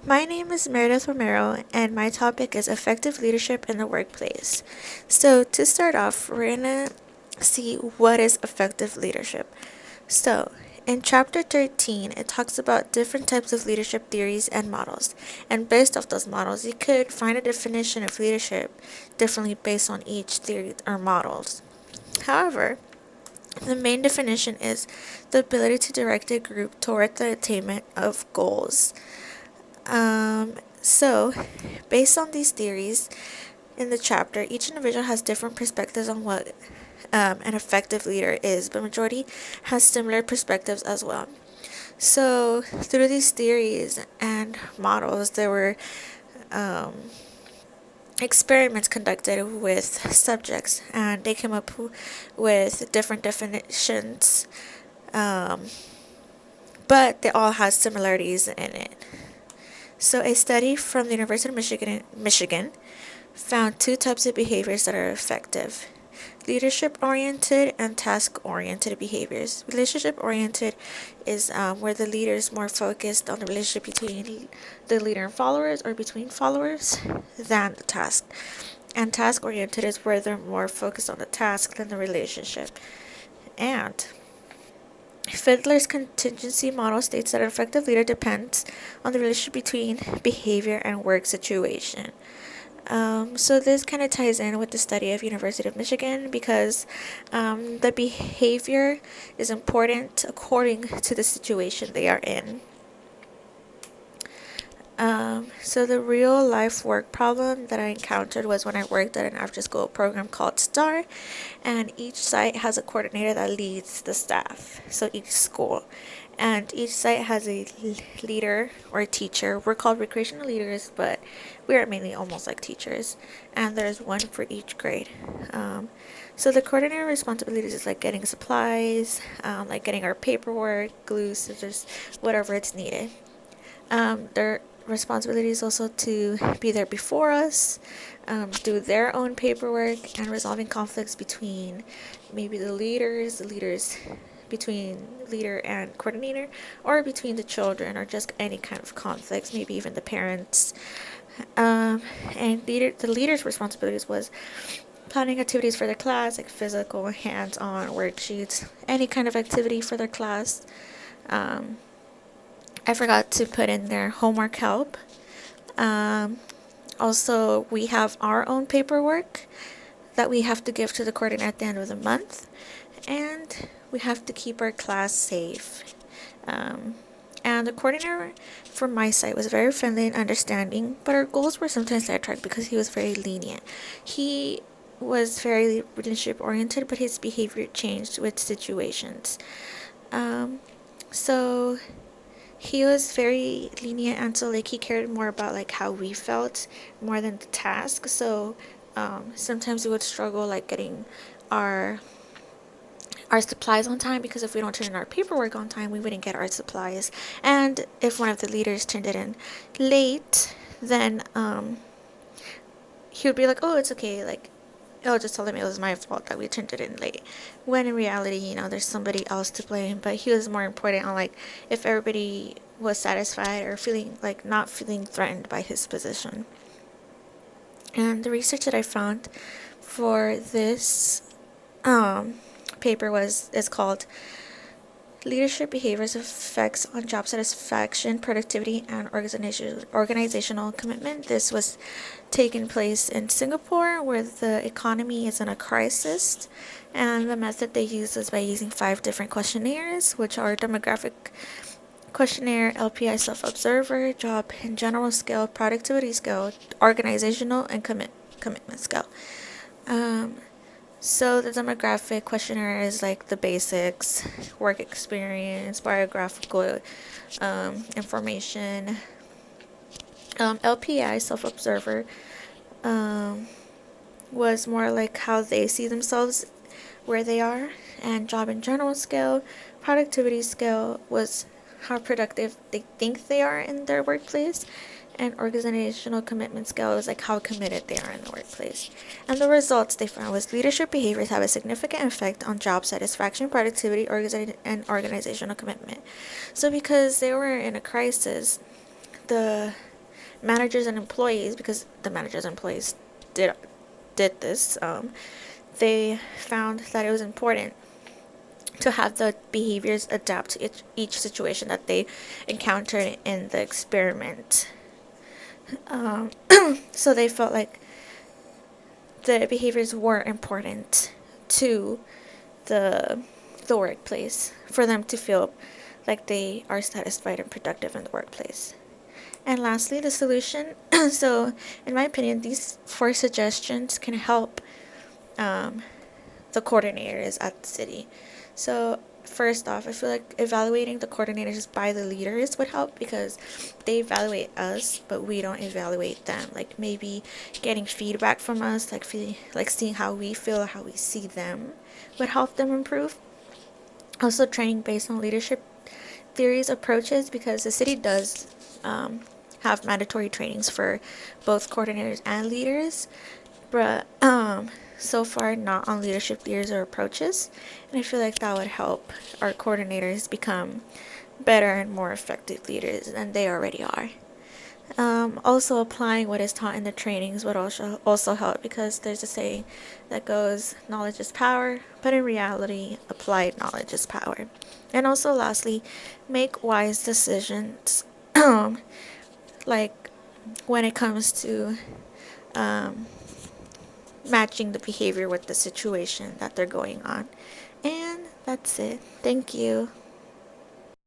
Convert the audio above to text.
My name is Meredith Romero, and my topic is effective leadership in the workplace. So, to start off, we're gonna see what is effective leadership. So, in chapter 13, it talks about different types of leadership theories and models. And based off those models, you could find a definition of leadership differently based on each theory or models. However, the main definition is the ability to direct a group toward the attainment of goals. So, based on these theories in the chapter, each individual has different perspectives on what an effective leader is, but majority has similar perspectives as well. So, through these theories and models, there were experiments conducted with subjects, and they came up with different definitions, but they all had similarities in it. So, a study from the University of Michigan found two types of behaviors that are effective: leadership oriented and task oriented behaviors. Relationship oriented is where the leader is more focused on the relationship between the leader and followers or between followers than the task. And task oriented is where they're more focused on the task than the relationship. And Fiedler's contingency model states that an effective leader depends on the relationship between behavior and work situation. So this kind of ties in with the study of University of Michigan because the behavior is important according to the situation they are in. So the real life work problem that I encountered was when I worked at an after school program called STAR, and each site has a coordinator that leads the staff. So each school, and each site has a leader or a teacher. We're called recreational leaders, but we are mainly almost like teachers, and there's one for each grade. So the coordinator responsibilities is like getting supplies, like getting our paperwork, glue, scissors, whatever it's needed. Their responsibility is also to be there before us, do their own paperwork, and resolving conflicts between maybe the leaders between leader and coordinator, or between the children, or just any kind of conflicts, maybe even the parents. And the leader's responsibilities was planning activities for their class, like physical, hands-on worksheets, any kind of activity for their class. I forgot to put in their homework help. Also, we have our own paperwork that we have to give to the coordinator at the end of the month, and we have to keep our class safe. And the coordinator for my site was very friendly and understanding, but our goals were sometimes sidetracked because he was very lenient. He was very relationship oriented, but his behavior changed with situations. So he was very lenient, and so like he cared more about like how we felt more than the task. So sometimes we would struggle like getting our supplies on time, because if we don't turn in our paperwork on time, we wouldn't get our supplies. And if one of the leaders turned it in late, then he would be like, oh, it's okay, like I'll just tell him it was my fault that we turned it in late, when in reality, there's somebody else to blame. But he was more important on like if everybody was satisfied or feeling like not feeling threatened by his position. And the research that I found for this paper is called Leadership Behaviors Effects on Job Satisfaction, Productivity, and Organizational Commitment. This was taking place in Singapore, where the economy is in a crisis, and the method they use is by using 5 different questionnaires, which are demographic questionnaire, LPI self-observer, job and general scale, productivity scale, organizational, and commitment scale. So the demographic questionnaire is like the basics: work experience, biographical information. LPI self-observer was more like how they see themselves where they are, and job and general scale, productivity scale was how productive they think they are in their workplace, and organizational commitment scale is like how committed they are in the workplace. And the results they found was leadership behaviors have a significant effect on job satisfaction, productivity, and organizational commitment. So because they were in a crisis, the managers and employees, because the managers and employees did this, they found that it was important to have the behaviors adapt to each situation that they encountered in the experiment. So they felt like the behaviors were important to the the workplace for them to feel like they are satisfied and productive in the workplace. And lastly, the solution. So, in my opinion, these four suggestions can help the coordinators at the city. So, first off, I feel like evaluating the coordinators by the leaders would help because they evaluate us, but we don't evaluate them. Like maybe getting feedback from us, like seeing how we feel, how we see them, would help them improve. Also, training based on leadership theories approaches, because the city does have mandatory trainings for both coordinators and leaders, but so far not on leadership theories or approaches. And I feel like that would help our coordinators become better and more effective leaders than they already are. Also, applying what is taught in the trainings would also help, because there's a saying that goes, knowledge is power, but in reality, applied knowledge is power. And also, lastly, make wise decisions, like when it comes to matching the behavior with the situation that they're going on. And that's it. Thank you.